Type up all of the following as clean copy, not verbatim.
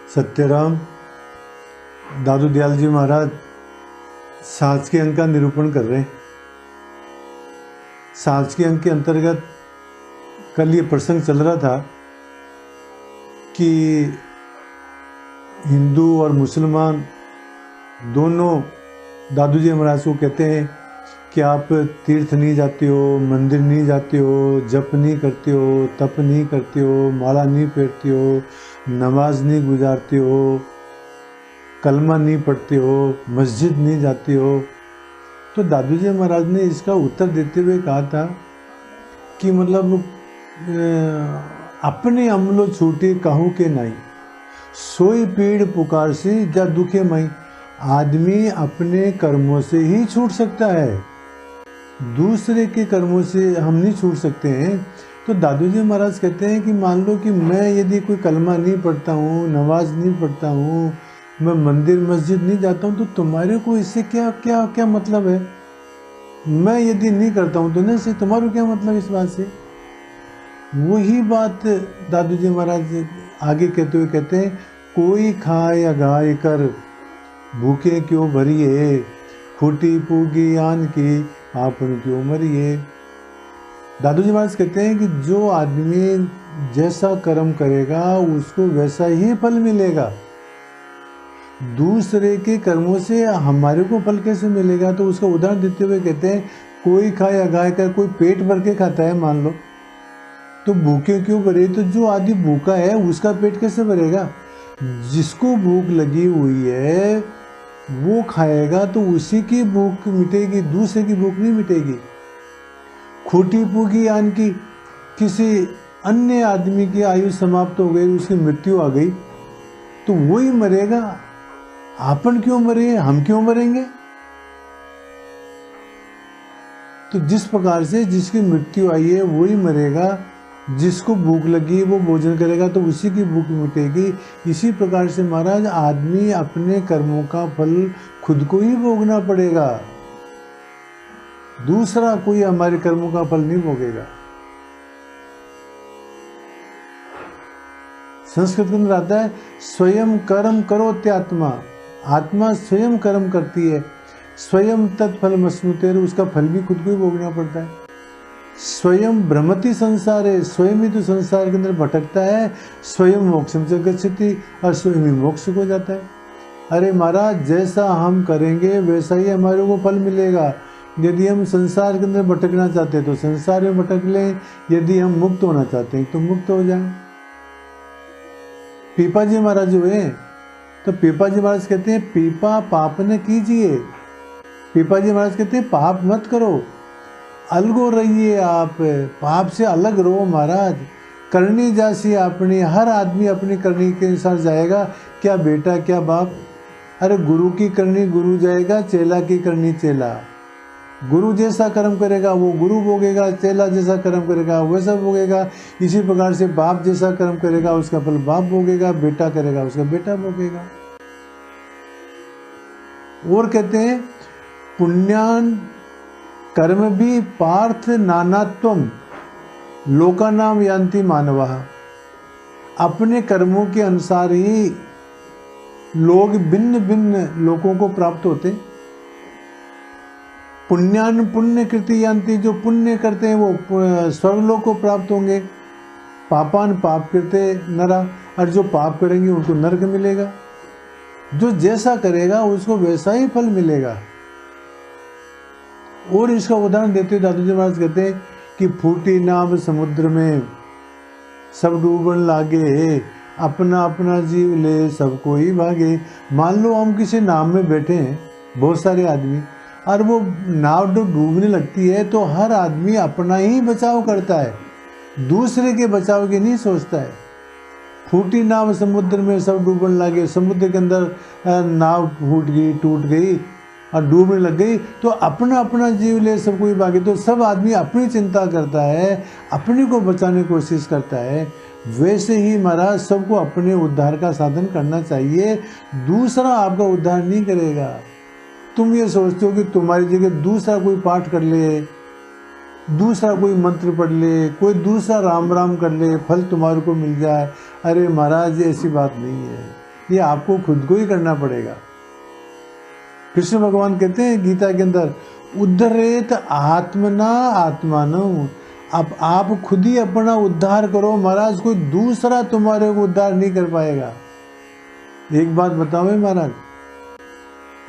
सत्यराम दादू दयाल जी महाराज साज के अंक का निरूपण कर रहे हैं। साज के अंक के अंतर्गत कल ये प्रसंग चल रहा था कि हिंदू और मुसलमान दोनों दादू जी महाराज को कहते हैं कि आप तीर्थ नहीं जाते हो, मंदिर नहीं जाते हो, जप नहीं करते हो, तप नहीं करते हो, माला नहीं फेरते हो, नमाज नहीं गुजारते हो, कलमा नहीं पढ़ते हो, मस्जिद नहीं जाते हो। तो दादू जी महाराज ने इसका उत्तर देते हुए कहा था कि मतलब अपने अमलो छूटे कहूँ के नहीं, सोई पीड़ पुकार से जा दुखे मई। आदमी अपने कर्मों से ही छूट सकता है, दूसरे के कर्मों से हम नहीं छूट सकते हैं। तो दादू जी महाराज कहते हैं कि मान लो कि मैं यदि कोई कलमा नहीं पढ़ता हूँ, नमाज नहीं पढ़ता हूँ, मैं मंदिर मस्जिद नहीं जाता हूँ, तो तुम्हारे को इससे क्या क्या क्या मतलब है? मैं यदि नहीं करता हूँ तो नहीं से तुम्हारे क्या मतलब इस बात से? वही बात दादू जी महाराज आगे कहते हुए कहते हैं, कोई खाए या गाय कर भूखे क्यों भरिए, फूटी पूगी आन की आपन क्यों मरिए। दादू जी महाराज कहते हैं कि जो आदमी जैसा कर्म करेगा उसको वैसा ही फल मिलेगा, दूसरे के कर्मों से हमारे को फल कैसे मिलेगा? तो उसका उदाहरण देते हुए कहते हैं, कोई खाए या गाय का, कोई पेट भर के खाता है मान लो, तो भूखे क्यों भरे? तो जो आदमी भूखा है उसका पेट कैसे भरेगा? जिसको भूख लगी हुई है वो खाएगा तो उसी की भूख मिटेगी, दूसरे की भूख नहीं मिटेगी। खूटी पूगी यानी कि किसी अन्य आदमी की आयु समाप्त हो गई, उसकी मृत्यु आ गई, तो वही मरेगा, आपन क्यों मरे, हम क्यों मरेंगे? तो जिस प्रकार से जिसकी मृत्यु आई है वही मरेगा, जिसको भूख लगी वो भोजन करेगा तो उसी की भूख मिटेगी। इसी प्रकार से महाराज आदमी अपने कर्मों का फल खुद को ही भोगना पड़ेगा, दूसरा कोई हमारे कर्मों का फल नहीं भोगेगा। संस्कृत के अंदर आता है, स्वयं कर्म करो त्यात्मा, आत्मा स्वयं कर्म करती है, स्वयं तत्फल मस्नुते, उसका फल भी खुद को ही भोगना पड़ता है। स्वयं भ्रमति संसार है, स्वयं ही तो संसार के अंदर भटकता है, स्वयं मोक्षम च गच्छति, और स्वयं ही मोक्ष को जाता है। अरे महाराज जैसा हम करेंगे वैसा ही हमारे को फल मिलेगा। यदि हम संसार के अंदर भटकना चाहते हैं तो संसार में भटक लें, यदि हम मुक्त होना चाहते हैं तो मुक्त हो जाएं। पीपा जी महाराज हुए तो पीपा जी महाराज कहते हैं, पीपा पाप न कीजिए। पीपा जी महाराज कहते हैं पाप मत करो, अलगो रहिए, आप पाप से अलग रहो महाराज। करनी जैसी अपनी, हर आदमी अपनी करनी के अनुसार जाएगा, क्या बेटा क्या बाप। अरे गुरु की करनी गुरु जाएगा, चेला की करनी चेला। गुरु जैसा कर्म करेगा वो गुरु भोगेगा, चेला जैसा कर्म करेगा वैसा भोगेगा। इसी प्रकार से बाप जैसा कर्म करेगा उसका फल बाप भोगेगा, बेटा करेगा उसका बेटा भोगेगा। और कहते हैं, पुण्यान कर्म भी पार्थ नानात्वम लोकानाम यान्ति मानवः। अपने कर्मों के अनुसार ही लोग भिन्न भिन्न लोगों को प्राप्त होते। पुण्यान पुण्य कृति यान्ति, जो पुण्य करते हैं वो स्वर्गलोक को प्राप्त होंगे। पापान पाप करते नरा, और जो पाप करेंगे उनको नरक मिलेगा। जो जैसा करेगा उसको वैसा ही फल मिलेगा। और इसका उदाहरण देते हुए दादू जी महाराज कहते हैं कि फूटी नाव समुद्र में सब डूबन लागे, अपना अपना जीव ले सब कोई भागे। मान लो हम किसी नाव में बैठे हैं, बहुत सारे आदमी, और वो नाव डूबने लगती है तो हर आदमी अपना ही बचाव करता है, दूसरे के बचाव की नहीं सोचता है। फूटी नाव समुद्र में सब डूबन लागे, समुद्र के अंदर नाव फूट गई, टूट गई और डूबने लग गई, तो अपना अपना जीव ले सब कोई भागे। तो सब आदमी अपनी चिंता करता है, अपने को बचाने की कोशिश करता है। वैसे ही महाराज सबको अपने उद्धार का साधन करना चाहिए, दूसरा आपका उद्धार नहीं करेगा। तुम ये सोचते हो कि तुम्हारी जगह दूसरा कोई पाठ कर ले, दूसरा कोई मंत्र पढ़ ले, कोई दूसरा राम राम कर ले, फल तुम्हारे को मिल जाए। अरे महाराज ऐसी बात नहीं है। ये आपको खुद को ही करना पड़ेगा। कृष्ण भगवान कहते हैं गीता के अंदर, उद्धरेत आत्मना आत्मानम, अब आप खुद ही अपना उद्धार करो महाराज, कोई दूसरा तुम्हारे को उद्धार नहीं कर पाएगा। एक बात बताओ महाराज,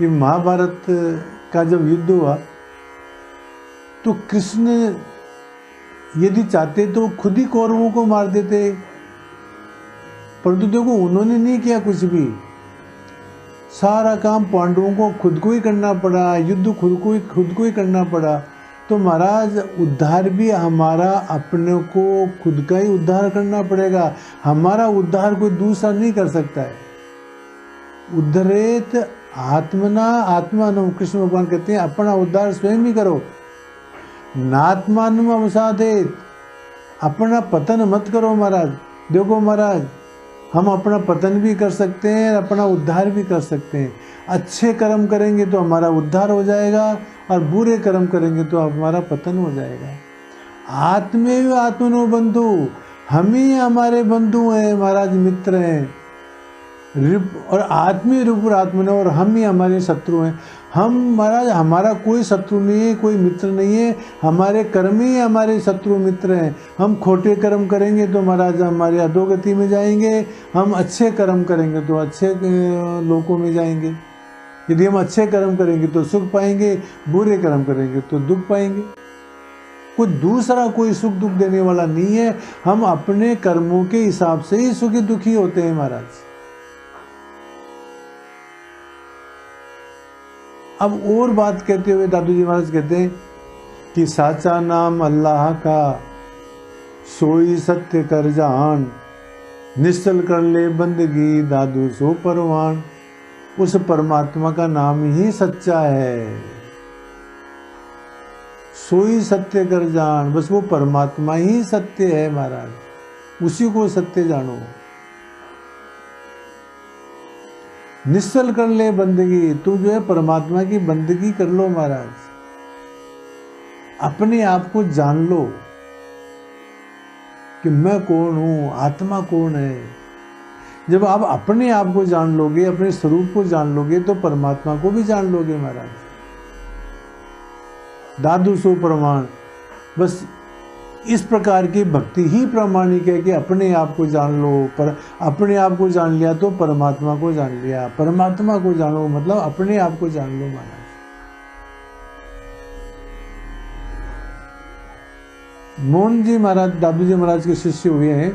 ये महाभारत का जब युद्ध हुआ तो कृष्ण यदि चाहते तो खुद ही कौरवों को मार देते, परंतु देखो उन्होंने नहीं किया कुछ भी। सारा काम पांडवों को खुद को ही करना पड़ा, युद्ध खुद को ही करना पड़ा। तो महाराज उद्धार भी हमारा अपने को खुद का ही उद्धार करना पड़ेगा, हमारा उद्धार कोई दूसरा नहीं कर सकता है। उद्धरेत आत्मना आत्मानम, कृष्ण भगवान कहते हैं अपना उद्धार स्वयं ही करो। नात्मानम अवसादेत, अपना पतन मत करो महाराज। देखो महाराज, हम अपना पतन भी कर सकते हैं, अपना उद्धार भी कर सकते हैं। अच्छे कर्म करेंगे तो हमारा उद्धार हो जाएगा, और बुरे कर्म करेंगे तो हमारा पतन हो जाएगा। आत्मेव आत्मनो बंधु, हम ही हमारे बंधु हैं महाराज, मित्र हैं। और आत्मी रूप आत्मनो, और हम ही हमारे शत्रु हैं। हम महाराज, हमारा कोई शत्रु नहीं है, कोई मित्र नहीं है, हमारे कर्म ही हमारे शत्रु मित्र हैं। हम खोटे कर्म करेंगे तो महाराज हमारे अधोगति में जाएंगे, हम अच्छे कर्म करेंगे तो अच्छे लोकों में जाएंगे। यदि हम अच्छे कर्म करेंगे तो सुख पाएंगे, बुरे कर्म करेंगे तो दुख पाएंगे। कोई दूसरा कोई सुख दुख देने वाला नहीं है, हम अपने कर्मों के हिसाब से ही सुखी दुखी होते हैं महाराज। अब और बात कहते हुए दादू जी महाराज कहते हैं कि साचा नाम अल्लाह का, सोई सत्य कर जान, निश्चल कर ले बंदगी दादू सो परवान। उस परमात्मा का नाम ही सच्चा है, सोई सत्य कर जान, बस वो परमात्मा ही सत्य है महाराज, उसी को सत्य जानो। निश्चल कर ले बंदगी, तू जो है परमात्मा की बंदगी कर लो महाराज। अपने आप को जान लो कि मैं कौन हूं, आत्मा कौन है। जब आप अपने आप को जान लोगे, अपने स्वरूप को जान लोगे, तो परमात्मा को भी जान लोगे महाराज। दादू सो प्रमाण, बस इस प्रकार की भक्ति ही प्रामाणिक है कि अपने आप को जान लो। पर अपने आप को जान लिया तो परमात्मा को जान लिया, परमात्मा को जानो मतलब अपने आप को जान लो महाराज। मोहन जी महाराज दादू जी महाराज के शिष्य हुए हैं,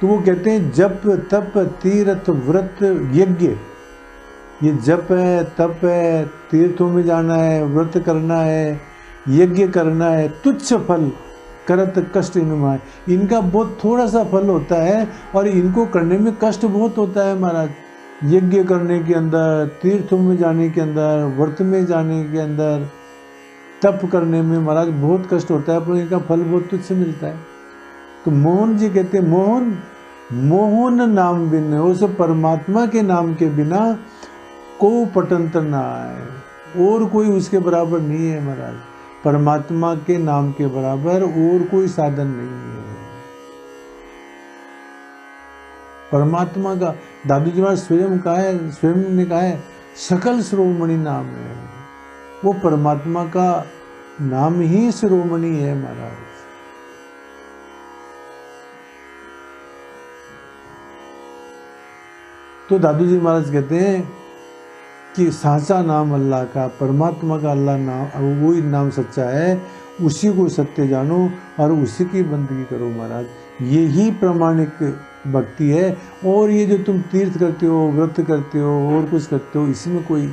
तो वो कहते हैं जप तप तीर्थ व्रत यज्ञ, ये जप है, तप है, तीर्थों में जाना है, व्रत करना है, यज्ञ करना है, तुच्छ फल करत कष्ट इनमाय, इनका बहुत थोड़ा सा फल होता है और इनको करने में कष्ट बहुत होता है महाराज। यज्ञ करने के अंदर, तीर्थों में जाने के अंदर, व्रत में जाने के अंदर, तप करने में महाराज बहुत कष्ट होता है, पर इनका फल बहुत तुच्छ मिलता है। तो मोहन जी कहते हैं मोहन नाम बिन, उस परमात्मा के नाम के बिना को पटंतर ना आए, और कोई उसके बराबर नहीं है महाराज। परमात्मा के नाम के बराबर और कोई साधन नहीं है। परमात्मा का दादू जी महाराज स्वयं ने कहा है सकल शिरोमणि नाम है, वो परमात्मा का नाम ही शिरोमणि है महाराज। तो दादू जी महाराज कहते हैं कि साचा नाम अल्लाह का, परमात्मा का अल्लाह नाम, वही नाम सच्चा है, उसी को सत्य जानो और उसी की बंदगी करो महाराज। यही प्रामाणिक भक्ति है। और ये जो तुम तीर्थ करते हो, व्रत करते हो और कुछ करते हो, इसमें कोई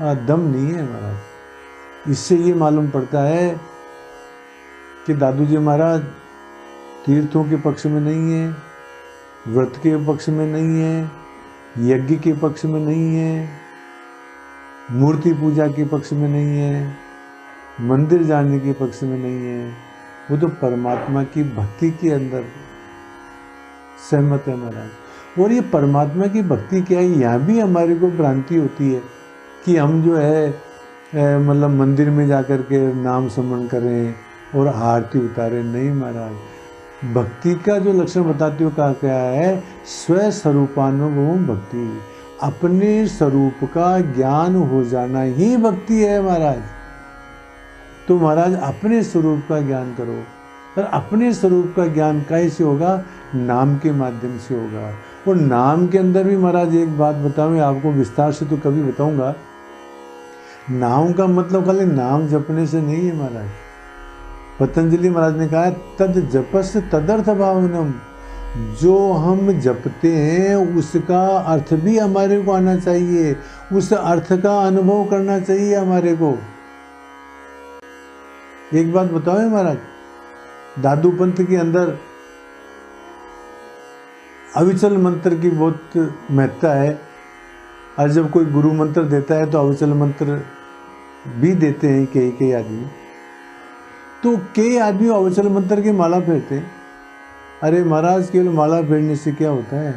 दम नहीं है महाराज। इससे ये मालूम पड़ता है कि दादू जी महाराज तीर्थों के पक्ष में नहीं है, व्रत के पक्ष में नहीं है, यज्ञ के पक्ष में नहीं है, मूर्ति पूजा के पक्ष में नहीं है, मंदिर जाने के पक्ष में नहीं है। वो तो परमात्मा की भक्ति के अंदर सहमत है महाराज। और ये परमात्मा की भक्ति क्या है, यहाँ भी हमारे को भ्रांति होती है कि हम जो है मतलब मंदिर में जाकर के नाम स्मरण करें और आरती उतारें। नहीं महाराज, भक्ति का जो लक्षण बताते हो कहा क्या है, स्वस्वरूपानुभव भक्ति, अपने स्वरूप का ज्ञान हो जाना ही भक्ति है महाराज। तो महाराज अपने स्वरूप का ज्ञान करो, और अपने स्वरूप का ज्ञान कैसे होगा, नाम के माध्यम से होगा। और नाम के अंदर भी महाराज एक बात बताऊं आपको, विस्तार से तो कभी बताऊंगा, नाम का मतलब खाली नाम जपने से नहीं है महाराज। पतंजलि महाराज ने कहा तद जपस तदर्थ भावनम, जो हम जपते हैं उसका अर्थ भी हमारे को आना चाहिए, उस अर्थ का अनुभव करना चाहिए हमारे को। एक बात बताओ महाराज, दादू पंथ के अंदर अविचल मंत्र की बहुत महत्ता है, और जब कोई गुरु मंत्र देता है तो अविचल मंत्र भी देते हैं कई आदमी। तो कई आदमी अविचल मंत्र की माला फेरते हैं। अरे महाराज केवल माला फेरने से क्या होता है,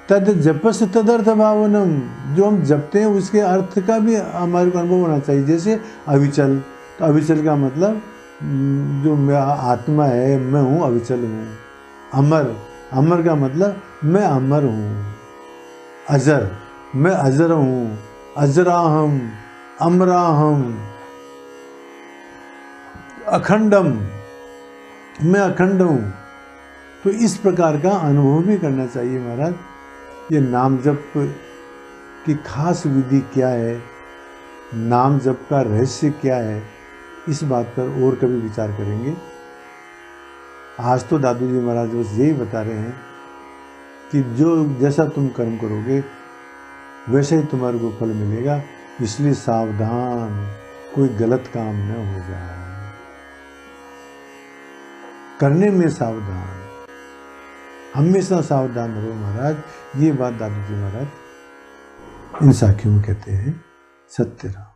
तद जपस तदर्थ भावनम, जो हम जपते हैं उसके अर्थ का भी हमारे को अनुभव होना चाहिए। जैसे अविचल, तो अविचल का मतलब जो मेरा आत्मा है, मैं हूँ, अविचल हूँ। अमर, अमर का मतलब मैं अमर हूँ। अजर, मैं अजर हूँ। अजराहम, अमराहम। अखंडम, मैं अखंड हूँ। तो इस प्रकार का अनुभव भी करना चाहिए महाराज। ये नाम जप की खास विधि क्या है, नाम जप का रहस्य क्या है, इस बात पर और कभी विचार करेंगे। आज तो दादू जी महाराज बस यही बता रहे हैं कि जो जैसा तुम कर्म करोगे वैसे ही तुम्हारे को फल मिलेगा, इसलिए सावधान, कोई गलत काम न हो जाए, करने में सावधान, हमेशा सावधान रहो महाराज। ये बात दादू जी महाराज इन साखियों में कहते हैं। सत्य रहो।